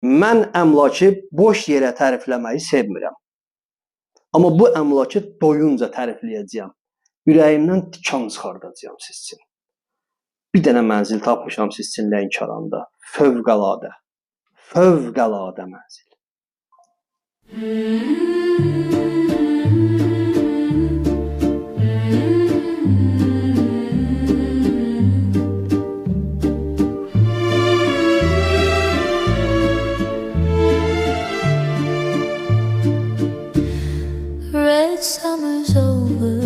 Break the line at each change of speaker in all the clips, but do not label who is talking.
mən əmlakı boş yerə tərifləməyi sevmirəm. Amma bu əmlakı doyunca tərifləyəcəyəm. Ürəyimdən tikan çıxardacağım siz üçün. Bir dənə mənzil tapmışam siz üçün Lənkəranda. Fövqəladə. Fövqəladə mənzil.
Red summer's over,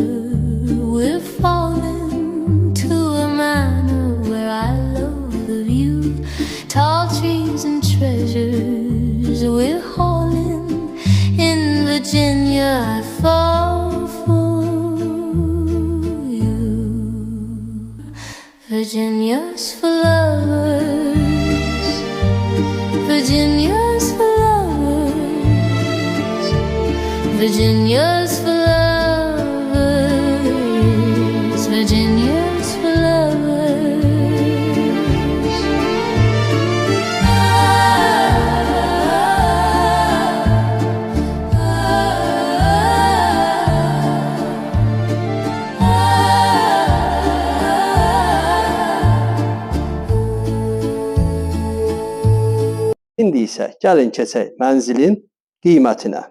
we're falling to a manor where I love the view. Tall trees and treasures we're hauling. In Virginia I fall for you. Virginia's for lovers, Virginia's for lovers, Virginia's for lovers, Virginia's for lovers.
İndi isə gəlin keçək mənzilin qiymətinə.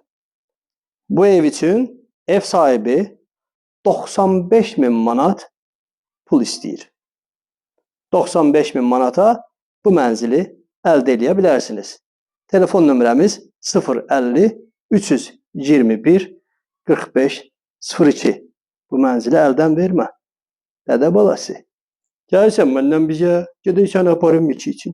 Bu ev üçün ev sahibi 95.000 manat pul istəyir. 95.000 manata bu mənzili əldə edə bilərsiniz. Telefon nömrəmiz 050 321 45 02. Bu mənzili əldən vermə. Dədə balası. Gəlsən məndən bizə, gedək səni aparım içi üçün.